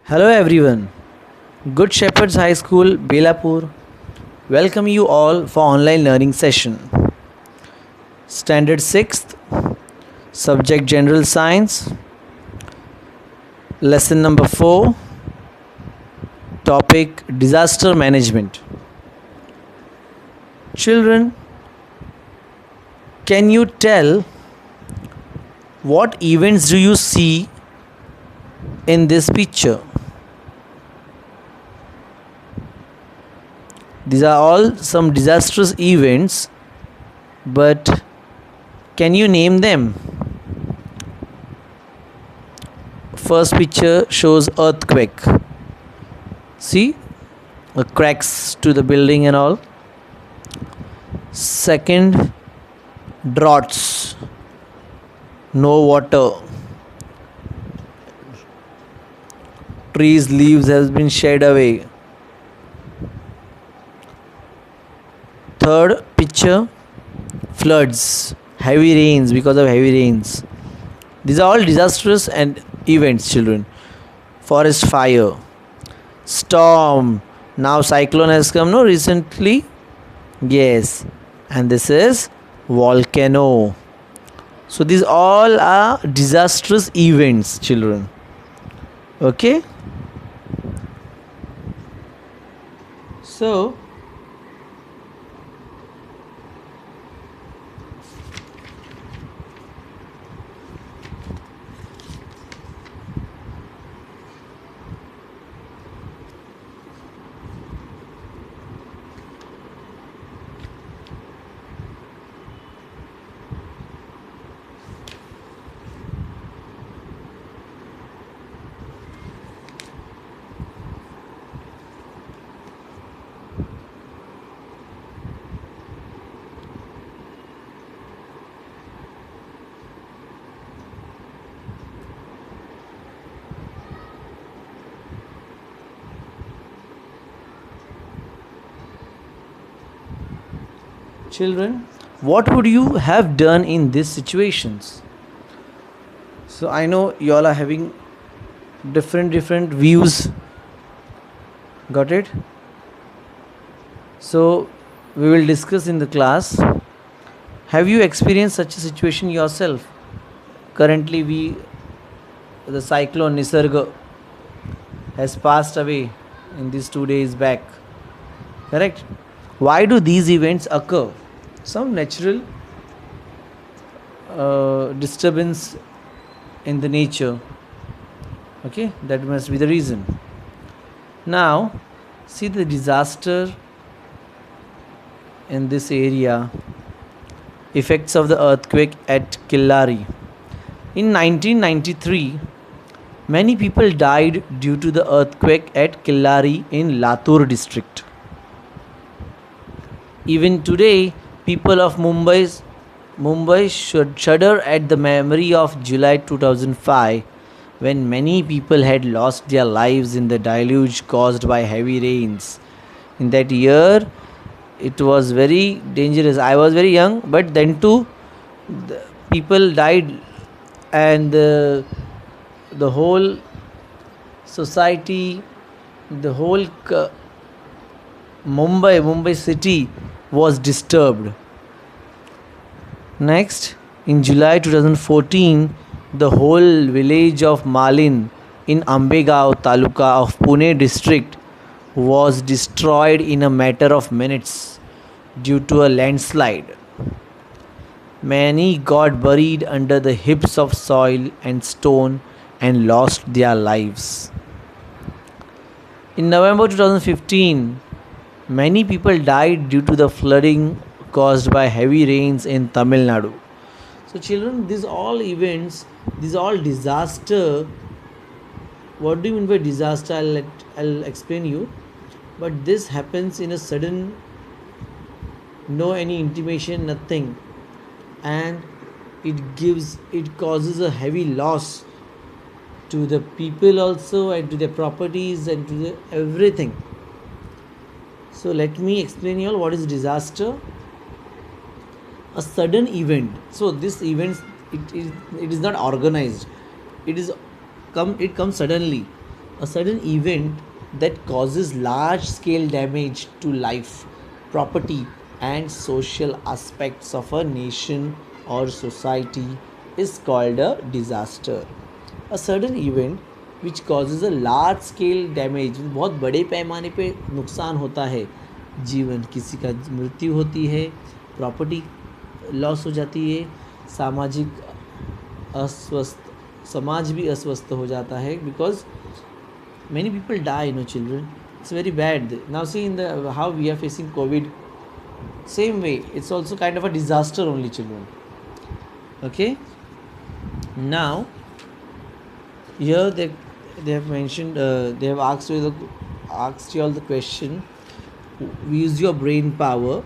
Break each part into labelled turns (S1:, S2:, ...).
S1: Hello everyone. Good Shepherds High School, Belapur. Welcome you all for online learning session. Standard 6th, subject General Science. Lesson number 4, topic Disaster Management. Children, can you tell what events do you see in this picture? These are all some disastrous events, but can you name them? First picture shows earthquake. See, the cracks to the building and all. Second, droughts, no water. Trees leaves has been shed away. Third picture, floods, heavy rains because of heavy rains. These are all disastrous and events, children. Forest fire, storm. Now cyclone has come, no, recently. Yes, and this is volcano. So these all are disastrous events, children. Okay. So children, what would you have done in these situations? So I know you all are having different views. Got it? So we will discuss in the class. Have you experienced such a situation yourself? Currently the cyclone Nisarga has passed away in these 2 days back. Correct? Why do these events occur? Some natural disturbance in the nature. Okay, that must be the reason. Now, see the disaster in this area. Effects of the earthquake at Killari. In 1993, many people died due to the earthquake at Killari in Latur district. Even today, people of Mumbai should shudder at the memory of July 2005, when many people had lost their lives in the deluge caused by heavy rains. In that year, it was very dangerous. I was very young, but then too, the people died, and the whole society, the whole Mumbai city was disturbed. Next, in July 2014, the whole village of Malin in Ambegaon Taluka of Pune district was destroyed in a matter of minutes due to a landslide. Many got buried under the heaps of soil and stone and lost their lives. In November 2015, many people died due to the flooding caused by heavy rains in Tamil Nadu. So children, these all events, these all disaster. What do you mean by disaster? I'll explain you. But this happens in a sudden, no any intimation, nothing, and it causes a heavy loss to the people also, and to their properties, and to everything. So let me explain you all what is disaster. A sudden event. So this event, it is not organized. It comes suddenly. a sudden event that causes large scale damage to life, property, and social aspects of a nation or society is called a disaster. A sudden event which causes a large scale damage, बहुत बड़े पैमाने पे नुकसान होता है, जीवन किसी का मृत्यु होती है, प्रॉपर्टी लॉस हो जाती है, सामाजिक अस्वस्थ समाज भी अस्वस्थ हो जाता है, because many people die, children. It's very bad. Now see in the how we are facing COVID, same way it's also kind of a disaster only, children. Okay, now here they have mentioned, they have asked you all the question. Use your brain power.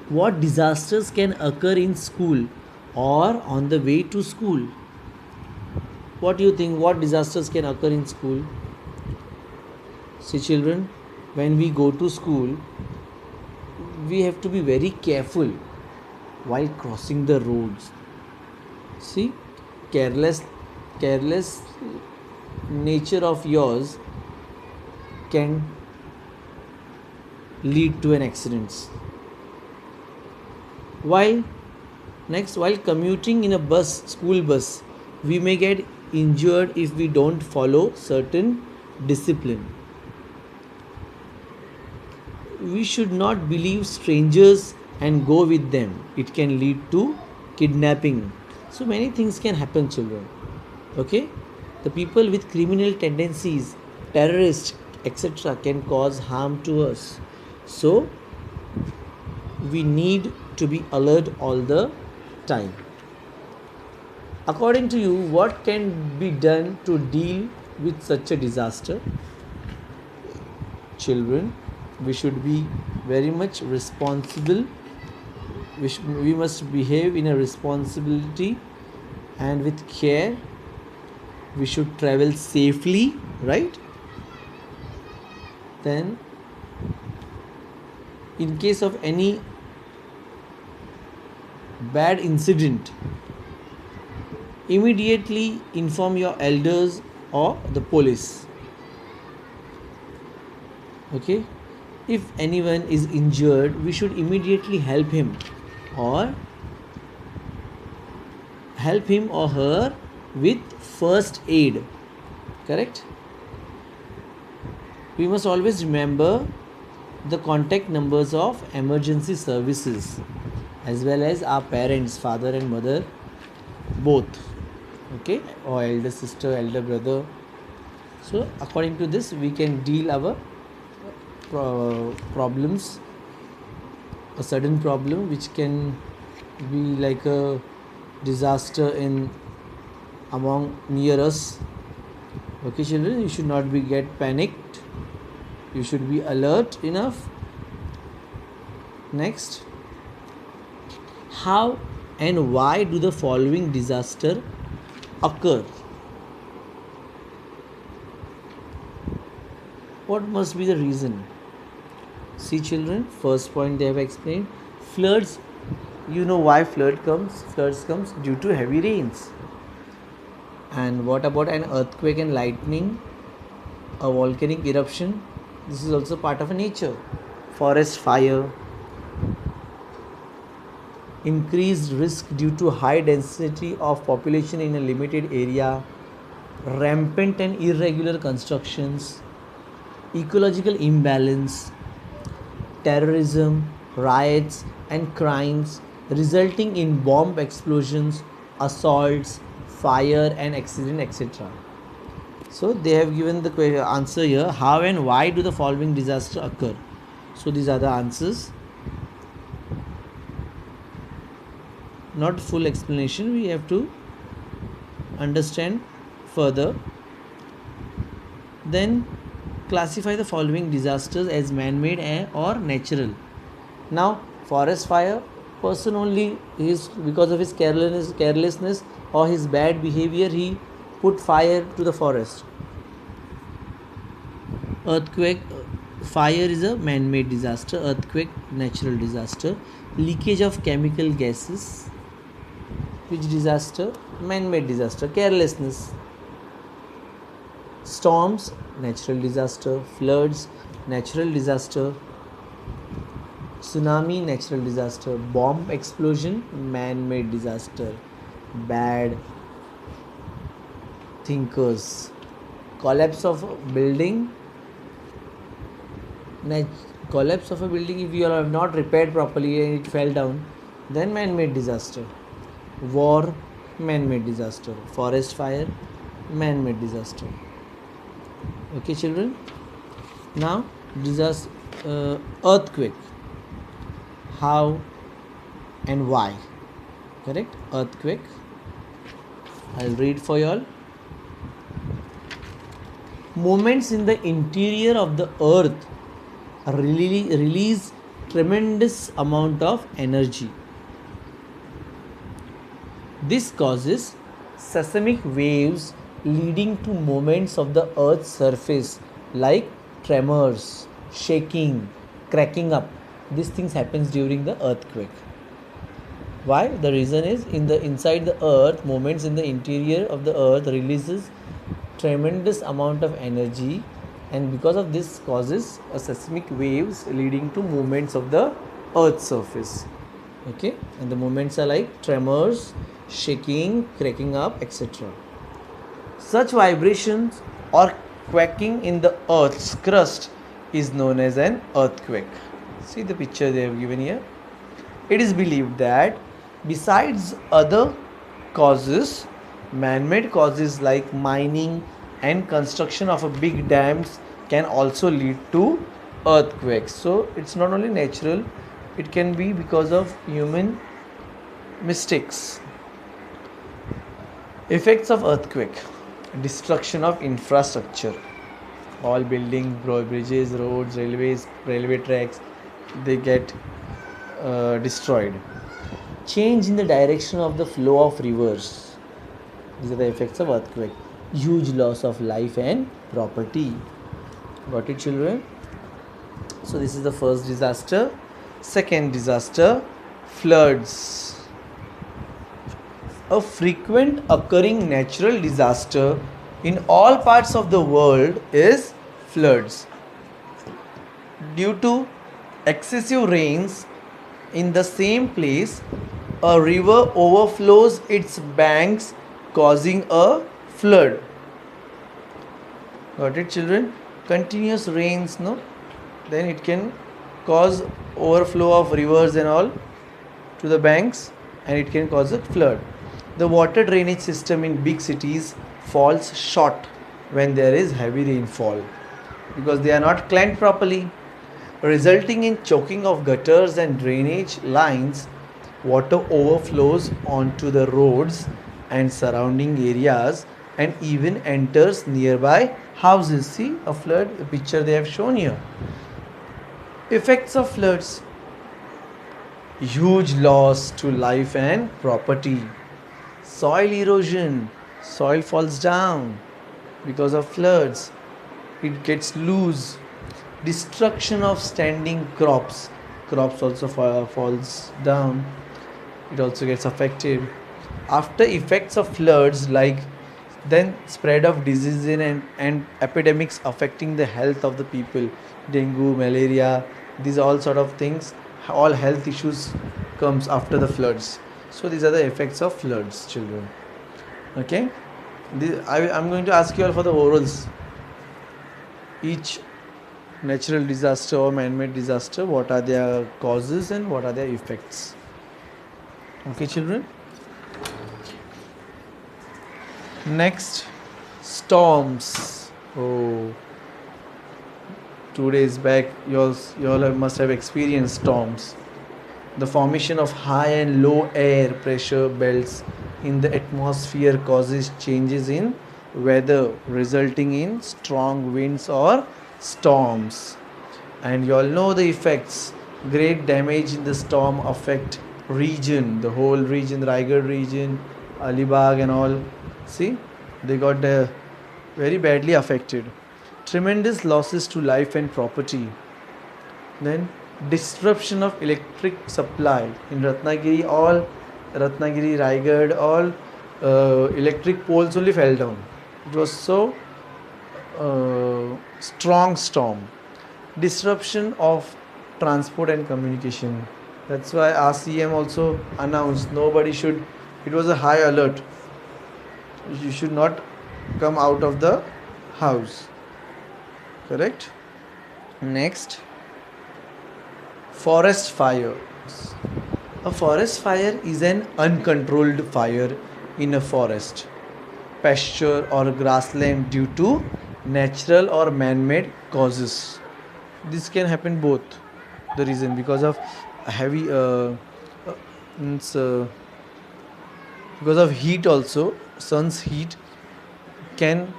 S1: What disasters can occur in school or on the way to school? What do you think? What disasters can occur in school? See, children, when we go to school, we have to be very careful while crossing the roads. See, careless nature of yours can lead to an accident. While commuting in a school bus, we may get injured if we don't follow certain discipline. We should not believe strangers and go with them. It can lead to kidnapping. So many things can happen, children. Okay, the people with criminal tendencies, terrorists, etc. can cause harm to us. So we need to be alert all the time. According to you, what can be done to deal with such a disaster? Children, we should be very much responsible. We must behave in a responsibility and with care. We should travel safely, right? Then in case of any bad incident, immediately inform your elders or the police. Okay, if anyone is injured, we should immediately help him or her with first aid. Correct? We must always remember the contact numbers of emergency services as well as our parents, father and mother, both. Okay, or elder sister, elder brother. So according to this, we can deal our problems. A sudden problem which can be like a disaster in among near us. Okay, children, you should not get panicked. You should be alert enough. Next, how and why do the following disaster occur? What must be the reason? See, children, first point they have explained, floods. You know why floods comes due to heavy rains. And what about an earthquake and lightning, a volcanic eruption? This is also part of a nature. Forest fire, increased risk due to high density of population in a limited area, rampant and irregular constructions, ecological imbalance, terrorism, riots and crimes resulting in bomb explosions, assaults, fire and accident, etc. So they have given the answer here, how and why do the following disasters occur? So these are the answers, not full explanation, we have to understand further. Then classify the following disasters as man-made or natural. Now, forest fire, person only is because of his carelessness or his bad behavior, he put fire to the forest. Earthquake, fire is a man-made disaster. Earthquake, natural disaster. Leakage of chemical gases, which disaster? Man-made disaster. Carelessness. Storms, natural disaster. Floods, natural disaster. Tsunami, natural disaster. Bomb explosion, man-made disaster. Bad thinkers. Collapse of a building. Collapse of a building, if you are not repaired properly and it fell down, then man-made disaster. War, man-made disaster. Forest fire, man-made disaster. Okay, children. Now, disaster, earthquake. How and why? Correct? Earthquake. I'll read for you all. Movements in the interior of the earth release tremendous amount of energy. This causes seismic waves leading to movements of the earth's surface like tremors, shaking, cracking up. These things happens during the earthquake. Why? The reason is inside the earth, movements in the interior of the earth releases tremendous amount of energy, and because of this causes a seismic waves leading to movements of the earth's surface. Okay, and the movements are like tremors, shaking, cracking up, etc. Such vibrations or quaking in the earth's crust is known as an earthquake. See the picture they have given here. It is believed that besides other causes, man-made causes like mining and construction of a big dams can also lead to earthquakes. So it's not only natural, it can be because of human mistakes. Effects of earthquake: destruction of infrastructure. All buildings, bridges, roads, railway tracks, they get destroyed. Change in the direction of the flow of rivers. These are the effects of earthquake. Huge loss of life and property. Got it, children? So this is the first disaster. Second disaster, floods. A frequent occurring natural disaster in all parts of the world is floods. Due to excessive rains in the same place, a river overflows its banks, causing a flood. Got it, children? Continuous rains, no? Then it can cause overflow of rivers and all to the banks, and it can cause a flood. The water drainage system in big cities falls short when there is heavy rainfall because they are not cleaned properly, resulting in choking of gutters and drainage lines. Water overflows onto the roads and surrounding areas and even enters nearby houses. See a flood, the picture they have shown here. Effects of floods: huge loss to life and property. Soil erosion, soil falls down because of floods, it gets loose. Destruction of standing crops, crops also falls down, it also gets affected. After effects of floods, like then spread of diseases and epidemics affecting the health of the people, dengue, malaria, these all sort of things, all health issues comes after the floods. So these are the effects of floods, children. Okay, I'm going to ask you all for the orals. Each natural disaster or man-made disaster, what are their causes and what are their effects? Okay, children. Next, storms. Oh, 2 days back you all must have experienced storms. The formation of high and low air pressure belts in the atmosphere causes changes in weather, resulting in strong winds or storms. And you all know the effects. Great damage in the storm affect region, the whole region, Raigad region, Alibag and all. See, they got very badly affected. Tremendous losses to life and property. Then disruption of electric supply in Ratnagiri. All Ratnagiri, Raigad, all electric poles only fell down. It was so strong storm, disruption of transport and communication. That's why our CM also announced nobody should, it was a high alert, you should not come out of the house. Correct? Next, forest fires. A forest fire is an uncontrolled fire in a forest, pasture, or grassland due to natural or man made causes. This can happen both. The reason because of heavy means, because of heat also, sun's heat can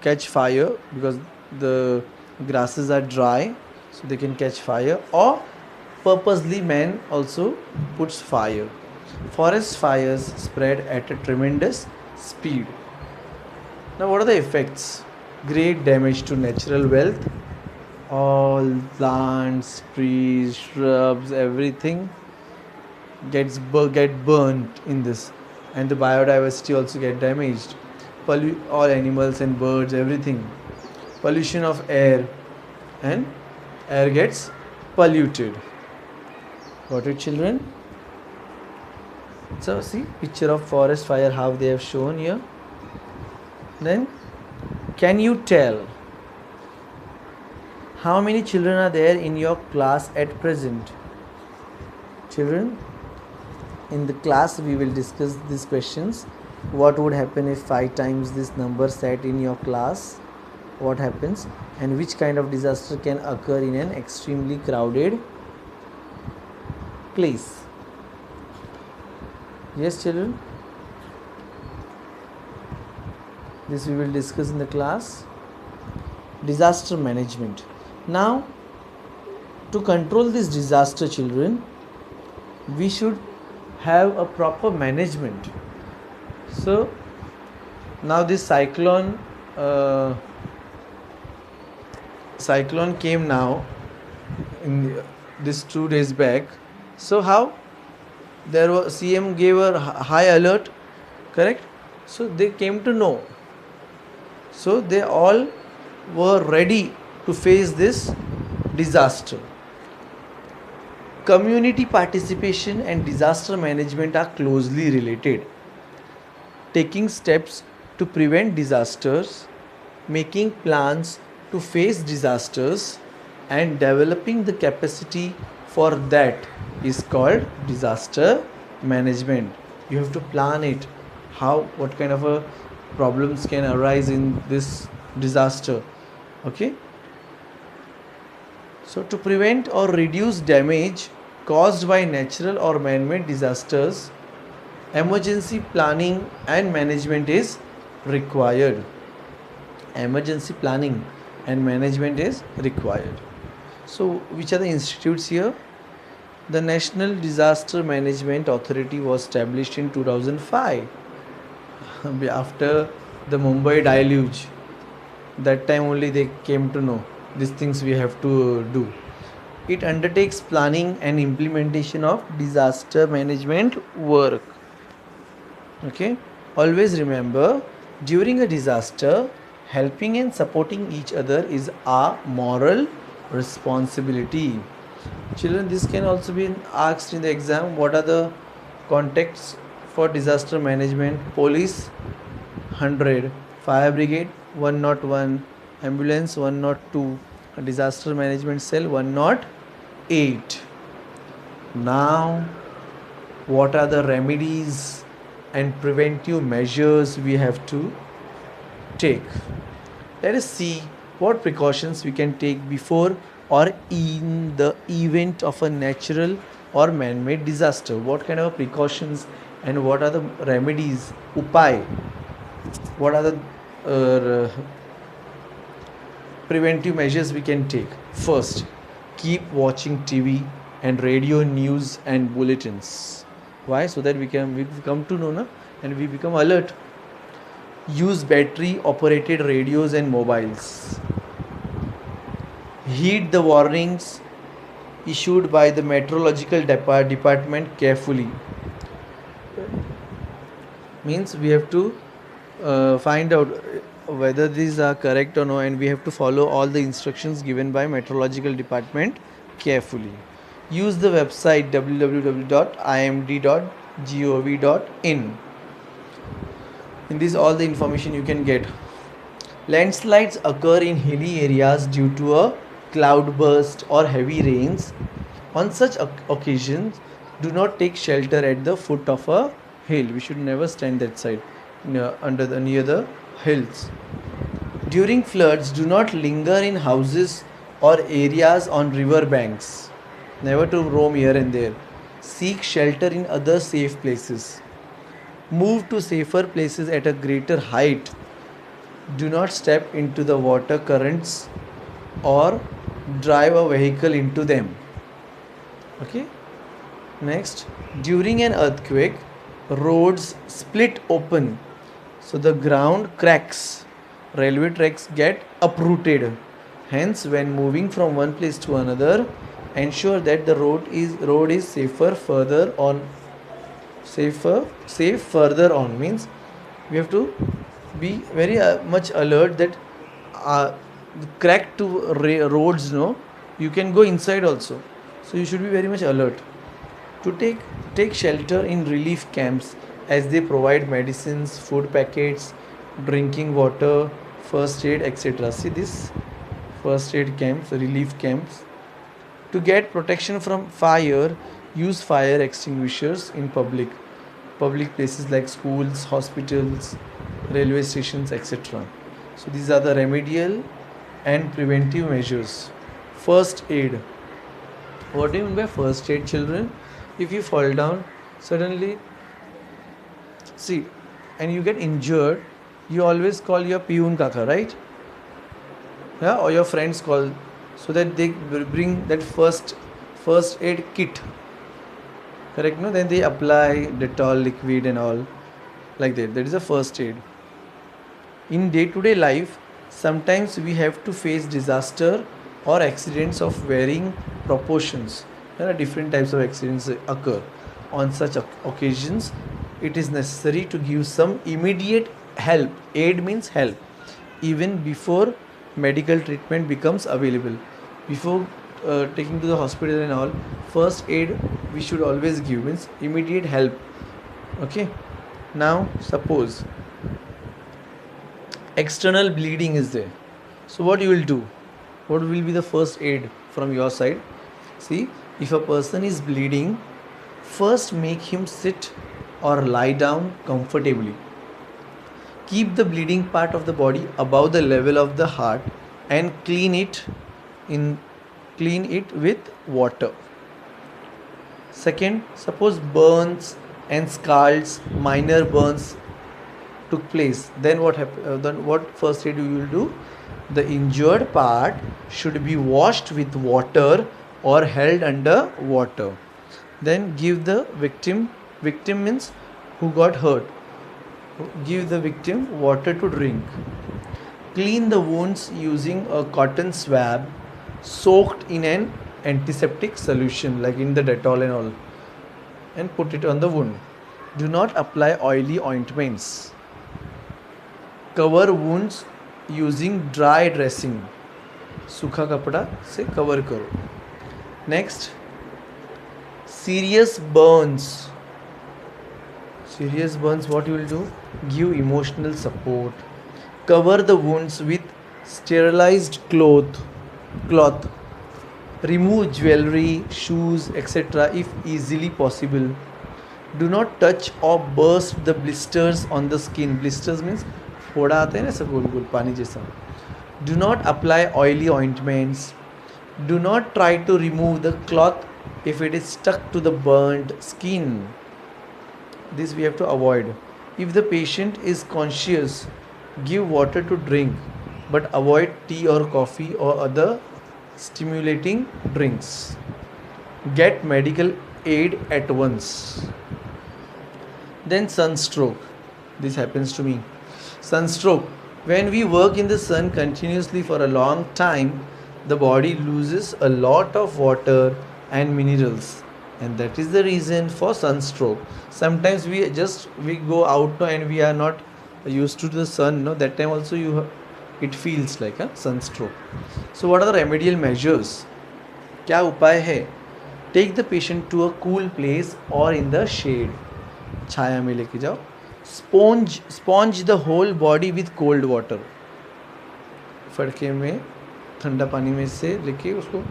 S1: catch fire because the grasses are dry, so they can catch fire, or purposely man also puts fire. Forest fires spread at a tremendous speed. Now what are the effects? Great damage to natural wealth, all plants, trees, shrubs, everything get burnt in this, and the biodiversity also get damaged. All animals and birds, everything. Pollution of air, and air gets polluted. Got it, children? So see picture of forest fire how they have shown here. Then can you tell how many children are there in your class at present? Children, in the class we will discuss these questions. What would happen if 5 times this number sat in your class? What happens? And which kind of disaster can occur in an extremely crowded place? Yes, children? This we will discuss in the class. Disaster management. Now, to control this disaster, children, we should have a proper management. So now this cyclone came now in this 2 days back. So how there was CM gave a high alert, correct? So they came to know. So they all were ready to face this disaster. Community participation and disaster management are closely related. Taking steps to prevent disasters, making plans to face disasters, and developing the capacity for that is called disaster management. You have to plan it, what kind of problems can arise in this disaster. Okay, so to prevent or reduce damage caused by natural or man-made disasters, emergency planning and management is required. Emergency planning and management is required. So which are the institutes here? The National Disaster Management Authority was established in 2005 after the Mumbai deluge. That time only they came to know these things we have to do. It undertakes planning and implementation of disaster management work. Okay, always remember, during a disaster, helping and supporting each other is our moral responsibility. Children, this can also be asked in the exam. What are the contexts for disaster management? Police 100, fire brigade 101, ambulance 102, disaster management cell 108. Now, what are the remedies and preventive measures we have to take? Let us see what precautions we can take before or in the event of a natural or man-made disaster. What kind of precautions and what are the remedies, upay? What are the preventive measures we can take? First, keep watching TV and radio news and bulletins. Why? So that we come to know, na? And we become alert. Use battery operated radios and mobiles. Heed the warnings issued by the meteorological department carefully. Means we have to find out whether these are correct or no, and we have to follow all the instructions given by meteorological department carefully. Use the website www.imd.gov.in. In this all the information you can get. Landslides occur in hilly areas due to a cloudburst or heavy rains. On such occasions, do not take shelter at the foot of a hill. We should never stand that side near the hills. During floods, do not linger in houses or areas on river banks. Never to roam here and there. Seek shelter in other safe places. Move to safer places at a greater height. Do not step into the water currents or drive a vehicle into them. Okay. Next, during an earthquake, roads split open, so the ground cracks. Railway tracks get uprooted. Hence, when moving from one place to another, ensure that the road is safe further on. Means we have to be very much alert that cracked to roads, no, you can go inside also, so you should be very much alert. To take shelter in relief camps, as they provide medicines, food packets, drinking water, first aid, etc. See this first aid camps, relief camps. To get protection from fire, use fire extinguishers in public places like schools, hospitals, railway stations, etc. So these are the remedial and preventive measures. First aid. What do you mean by first aid, children? If you fall down suddenly, see, and you get injured, you always call your piyun kaka, right? Yeah, or your friends call, so that they bring that first aid kit. Correct? No, then they apply Dettol liquid and all like that. That is a first aid. In day-to-day life, sometimes we have to face disaster or accidents of varying proportions. There are different types of accidents occur. On such occasions, it is necessary to give some immediate help. Aid means help. Even before medical treatment becomes available. Before taking to the hospital and all, first aid we should always give, means immediate help. Okay. Now suppose external bleeding is there. So what you will do? What will be the first aid from your side? See, if a person is bleeding, first make him sit or lie down comfortably. Keep the bleeding part of the body above the level of the heart and clean it with water. Second, suppose burns and scalds, minor burns took place. Then then what first aid you will do? The injured part should be washed with water or held under water. Then give the victim means who got hurt, give the victim water to drink. Clean the wounds using a cotton swab soaked in an antiseptic solution like in the Dettol and all, and put it on the wound. Do not apply oily ointments. Cover wounds using dry dressing. सूखा कपड़ा से cover करो. Next, serious burns. What you will do? Give emotional support. Cover the wounds with sterilized cloth. Remove jewelry, shoes, etc. if easily possible. Do not touch or burst the blisters on the skin. Blisters means फोड़ा आते हैं ना ऐसा गोल गोल पानी जैसा. Do not apply oily ointments. Do not try to remove the cloth if it is stuck to the burnt skin. This we have to avoid. If the patient is conscious, give water to drink, but avoid tea or coffee or other stimulating drinks. Get medical aid at once. Then sunstroke. This happens to me. Sunstroke. When we work in the sun continuously for a long time, the body loses a lot of water and minerals, and that is the reason for sunstroke. Sometimes we go out and we are not used to the sun, no, that time also it feels like a sunstroke. So what are the remedial measures? क्या उपाय है? Take the patient to a cool place or in the shade. छाया में लेके जाओ. Sponge the whole body with cold water. Phadke में ठंडा पानी में से लेके उसको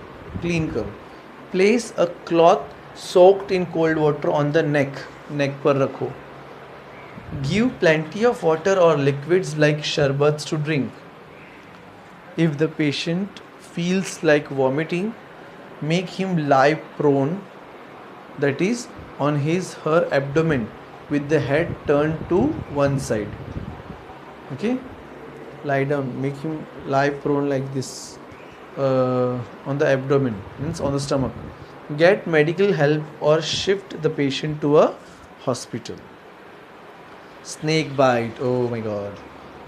S1: क्लीन करो. Place a cloth soaked in cold water on the neck. नेक पर रखो. Give plenty of water or liquids like sharbats to drink. If the patient feels like vomiting, make him lie prone, that is on her abdomen with the head turned to one side. Okay, lie down, make him lie prone like this, on the abdomen, means on the stomach. Get medical help or shift the patient to a hospital. Snake bite. Oh my god.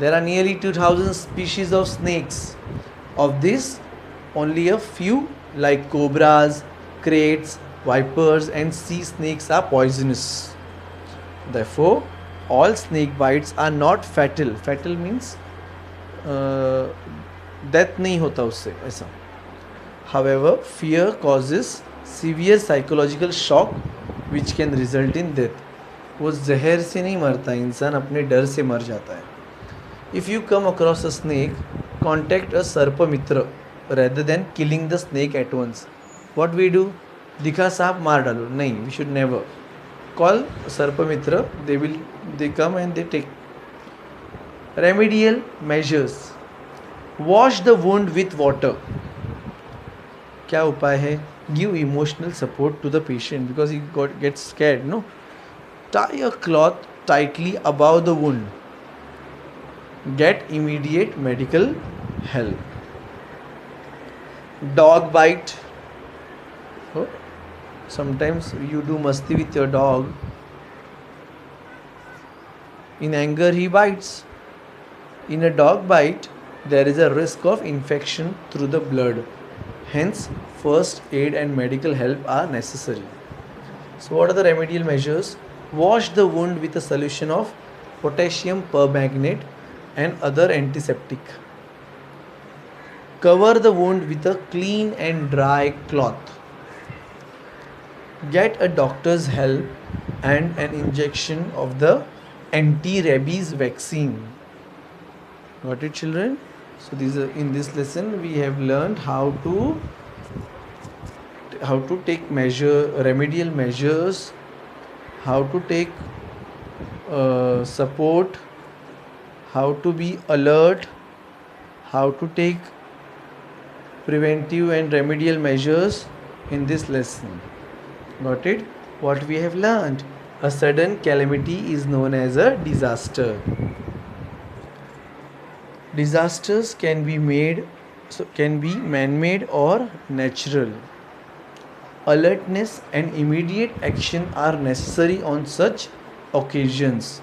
S1: There are nearly 2000 species of snakes. Of this, only a few like cobras, kraits, vipers and sea snakes are poisonous. Therefore, all snake bites are not fatal. Fatal means death नहीं होता उससे ऐसा. However, fear causes severe psychological shock which can result in death. वो जहर से नहीं मरता, इंसान अपने डर से मर जाता है. If you come across a snake, contact a सर्प मित्र rather than killing the snake at once. What we do? दिखा सांप मार डालो. नहीं, we should never. Call सर्प मित्र. They come and they take. Remedial measures. Wash the wound with water. क्या उपाय है? Give emotional support to the patient because he gets scared, no? Tie a cloth tightly above the wound. Get immediate medical help. Dog bite. Oh, sometimes you do masti with your dog. In anger he bites. In a dog bite, there is a risk of infection through the blood. Hence, first aid and medical help are necessary. So what are the remedial measures? Wash the wound with a solution of potassium permanganate and other antiseptic. Cover the wound with a clean and dry cloth. Get a doctor's help and an injection of the anti-rabies vaccine. Got it, children? So in this lesson we have learned how to take remedial measures, how to take support, how to be alert, how to take preventive and remedial measures in this lesson. Got it? What we have learned? A sudden calamity is known as a disaster. Disasters can be man-made or natural. Alertness and immediate action are necessary on such occasions.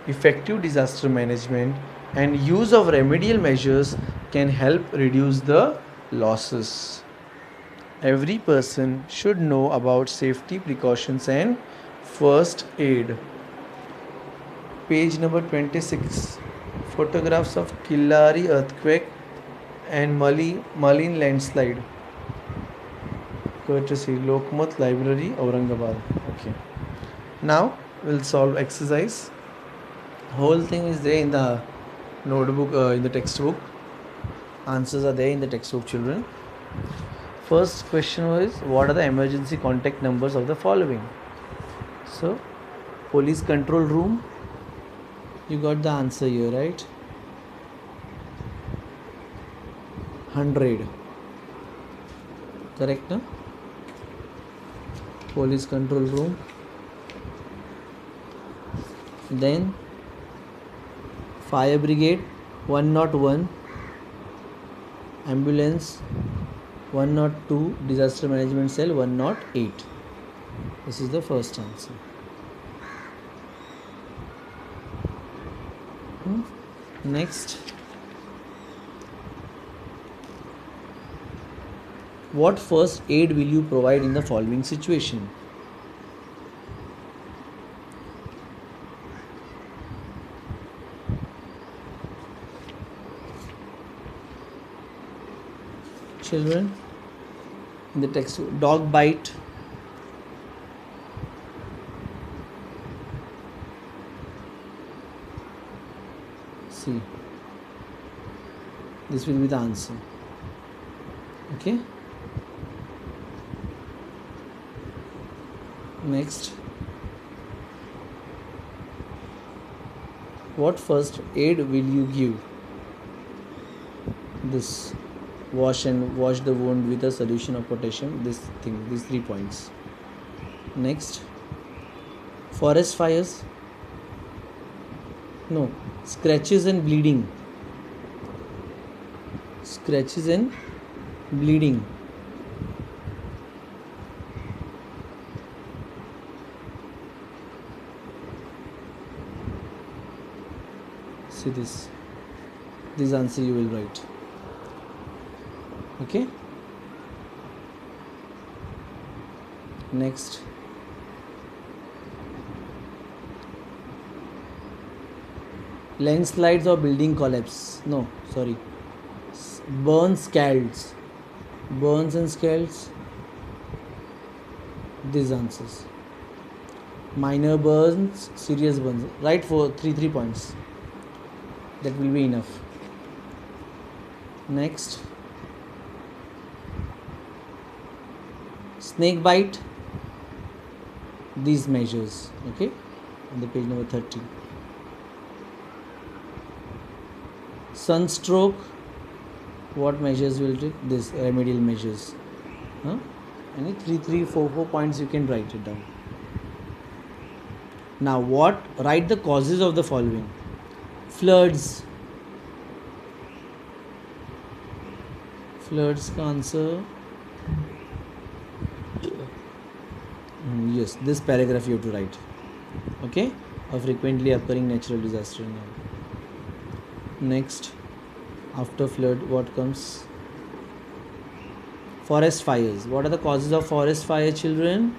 S1: Effective disaster management and use of remedial measures can help reduce the losses. Every person should know about safety precautions and first aid. Page number 26. Photographs of Killari earthquake and Malin landslide. Courtesy Lokmat Library, Aurangabad. Okay. Now we'll solve exercise. Whole thing is there in the notebook, in the textbook. Answers are there in the textbook, children. First question was, what are the emergency contact numbers of the following? So, police control room. You got the answer here, right? 100. Correct, no? Police control room. Then fire brigade 101, ambulance 102, disaster management cell 108. This is the first answer. Next, what first aid will you provide in the following situation? children, in the text, dog bite, see, this will be the answer. Okay, next, what first aid will you give? This, wash the wound with a solution of potassium, this thing, these 3 points. Next, forest fires, no, scratches and bleeding, scratches and bleeding, see this answer you will write. Okay, next, landslides or building collapse, no, sorry, burns and scalds, these answers. Minor burns, serious burns, write for 3 points, that will be enough. Next, snake bite, these measures. Okay, on the page number 30. Sunstroke, what measures will take? This remedial measures. Any 3, 4 points you can write it down. Now write the causes of the following. Floods का answer, yes, this paragraph you have to write. Okay, a frequently occurring natural disaster. Now, next, after flood, what comes? Forest fires. What are the causes of forest fire, children?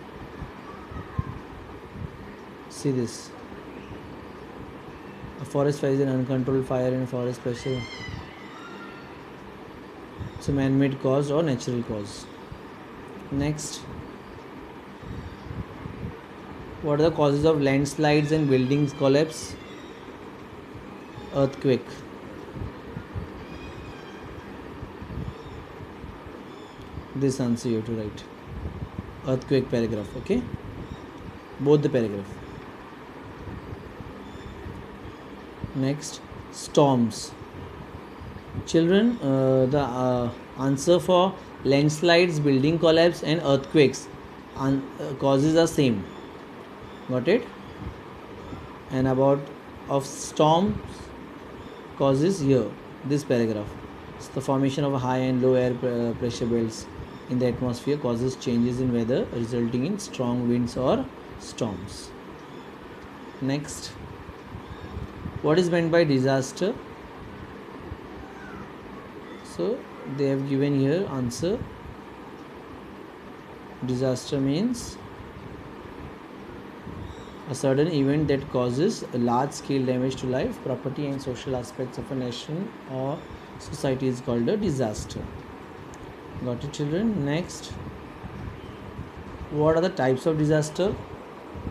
S1: See this. A forest fire is an uncontrolled fire in forest pressure. It's a man-made cause or natural cause. Next, what are the causes of landslides and buildings collapse? Earthquake. This answer you have to write. Earthquake paragraph. Okay, both the paragraph. Next, storms. Children, the answer for landslides, building collapse and earthquakes causes are same. Got it? And about of storms causes here, this paragraph. It's the formation of high and low air pressure belts in the atmosphere causes changes in weather resulting in strong winds or storms. Next, what is meant by disaster? So they have given here answer. Disaster means a sudden event that causes a large scale damage to life, property and social aspects of a nation or society is called a disaster. Got it, children? Next, what are the types of disaster?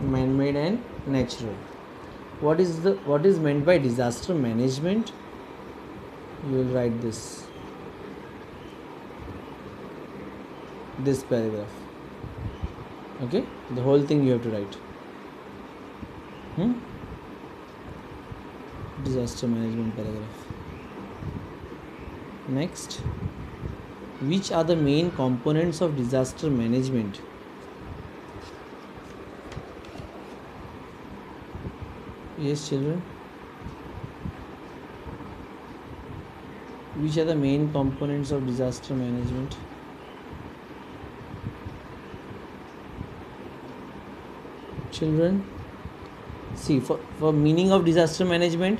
S1: Man-made and natural. What is meant by disaster management? You will write this paragraph. Okay, the whole thing you have to write. Disaster management paragraph. Next, which are the main components of disaster management? Yes, children. Which are the main components of disaster management? Children, see, for meaning of disaster management,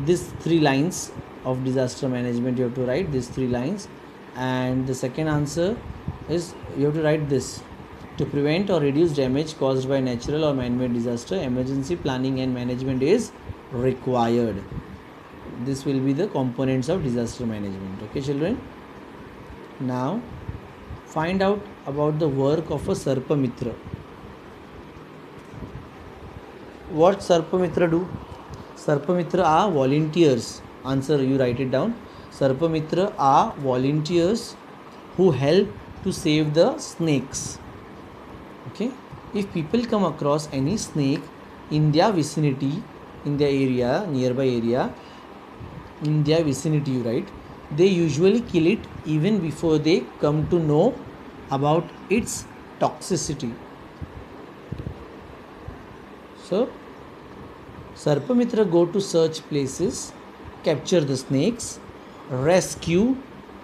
S1: these 3 lines of disaster management you have to write, these 3 lines, and the second answer is you have to write this: to prevent or reduce damage caused by natural or man-made disaster, emergency planning and management is required. This will be the components of disaster management. Okay, children. Now find out about the work of a Sarpamitra. What Sarpamitra do? Sarpamitra are volunteers. Answer, you write it down. Sarpamitra are volunteers who help to save the snakes. Okay, if people come across any snake in their vicinity, in their area, nearby area, in their vicinity, you write, they usually kill it even before they come to know about its toxicity. So Sarpamitra go to search places, capture the snakes, rescue,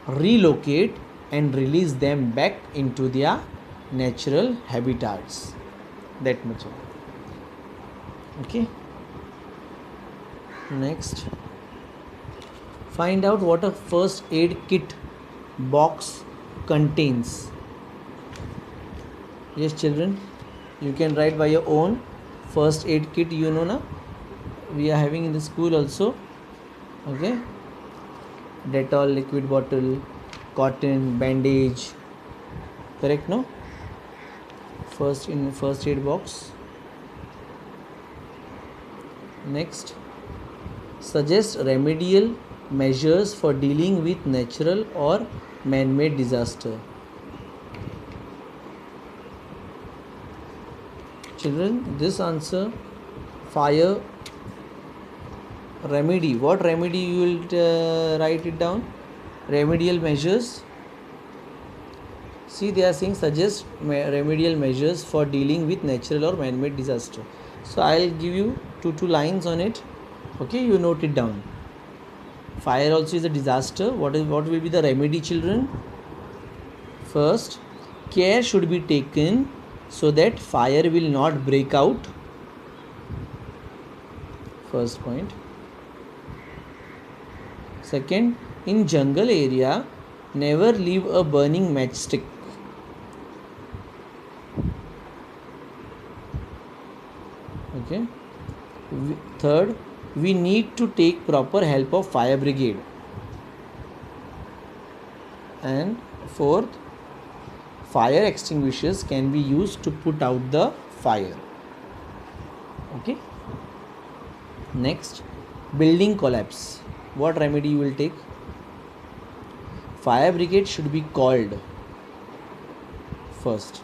S1: relocate and release them back into their natural habitats. That much. Okay. Next, find out what a first aid kit box contains. Yes, children, you can write by your own. First aid kit, you know na, we are having in the school also. Okay, Dettol liquid bottle, cotton, bandage, correct? No, first in first aid box. Next, suggest remedial measures for dealing with natural or man-made disaster. Children, this answer, fire remedy. What remedy you will write it down? Remedial measures. See, they are saying suggest remedial measures for dealing with natural or man-made disaster. So I'll give you two lines on it. Okay, you note it down. Fire also is a disaster. What will be the remedy, children? First, care should be taken so that fire will not break out. First point. Second, in jungle area, never leave a burning matchstick. Okay. Third, we need to take proper help of fire brigade. And fourth, fire extinguishers can be used to put out the fire. Okay. Next, building collapse. What remedy you will take? Fire brigade should be called first.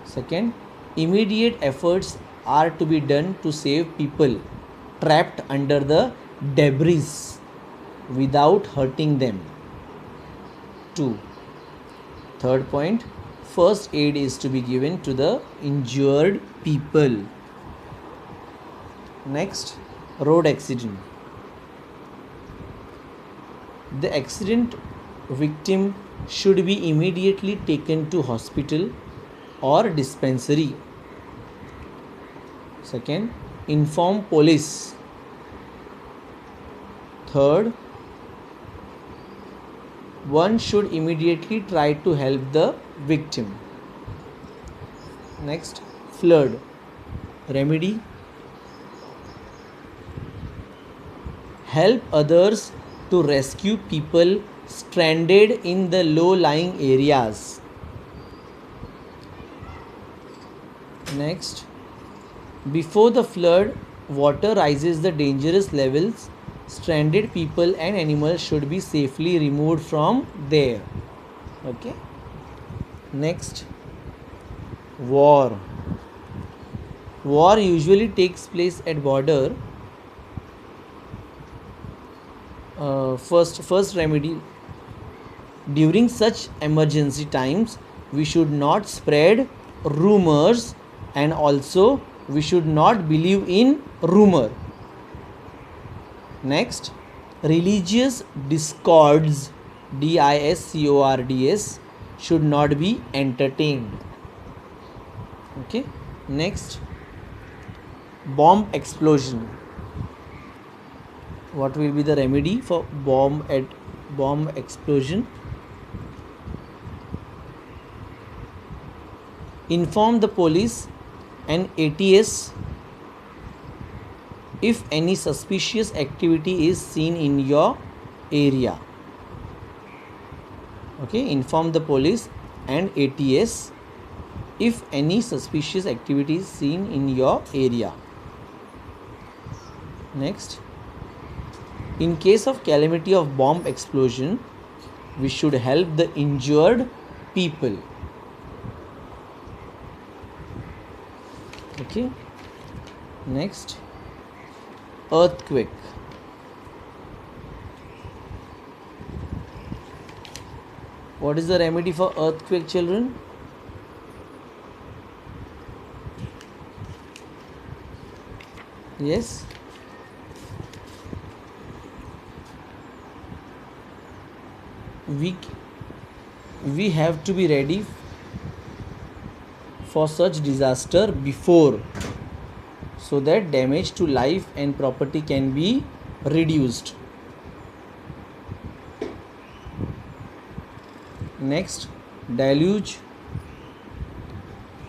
S1: Second, immediate efforts are to be done to save people trapped under the debris without hurting them. 2. Third point, first aid is to be given to the injured people. Next, road accident. The accident victim should be immediately taken to hospital or dispensary. Second, inform police. Third, one should immediately try to help the victim. Next, flood. Remedy. Help others to rescue people stranded in the low-lying areas. Next, before the flood water rises the dangerous levels, stranded people and animals should be safely removed from there. Okay. Next, war. War usually takes place at border. First remedy, during such emergency times we should not spread rumors and also we should not believe in rumor. Next, religious discords, discords, should not be entertained. Okay. Next, bomb explosion. What will be the remedy for bomb explosion? Inform the police and ATS if any suspicious activity is seen in your area. Okay, inform the police and ATS if any suspicious activity is seen in your area. Next, in case of calamity of bomb explosion, we should help the injured people. Okay, next, earthquake. What is the remedy for earthquake, children? Yes, we have to be ready for such disaster before, so that damage to life and property can be reduced. Next, deluge.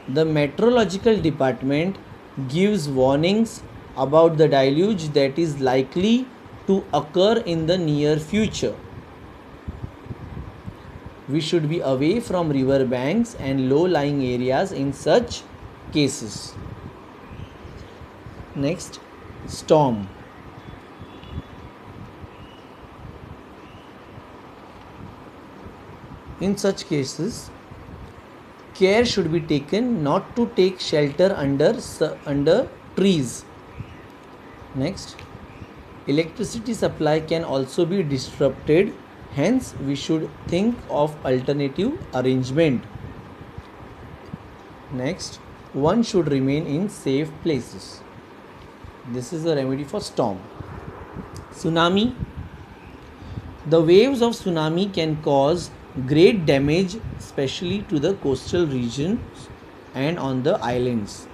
S1: The meteorological department gives warnings about the deluge that is likely to occur in the near future. We should be away from river banks and low-lying areas in such cases. Next, storm. In such cases, care should be taken not to take shelter under trees. Next, electricity supply can also be disrupted, hence we should think of alternative arrangement. Next, one should remain in safe places. This is the remedy for storm. Tsunami. The waves of tsunami can cause great damage, especially to the coastal regions and on the islands.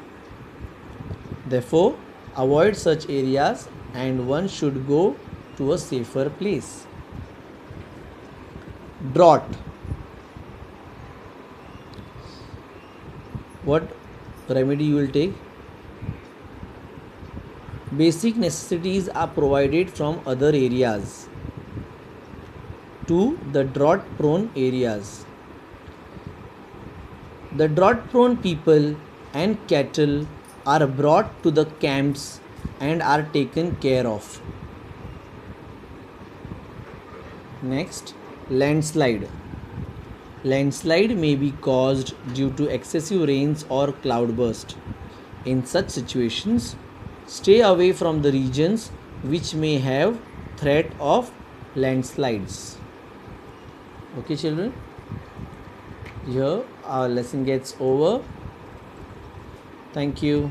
S1: Therefore, avoid such areas and one should go to a safer place. Drought. What remedy you will take? Basic necessities are provided from other areas to the drought prone areas. The drought prone people and cattle are brought to the camps and are taken care of. Next, landslide. Landslide may be caused due to excessive rains or cloudburst. In such situations, stay away from the regions which may have threat of landslides. Okay, children, here our lesson gets over. Thank you.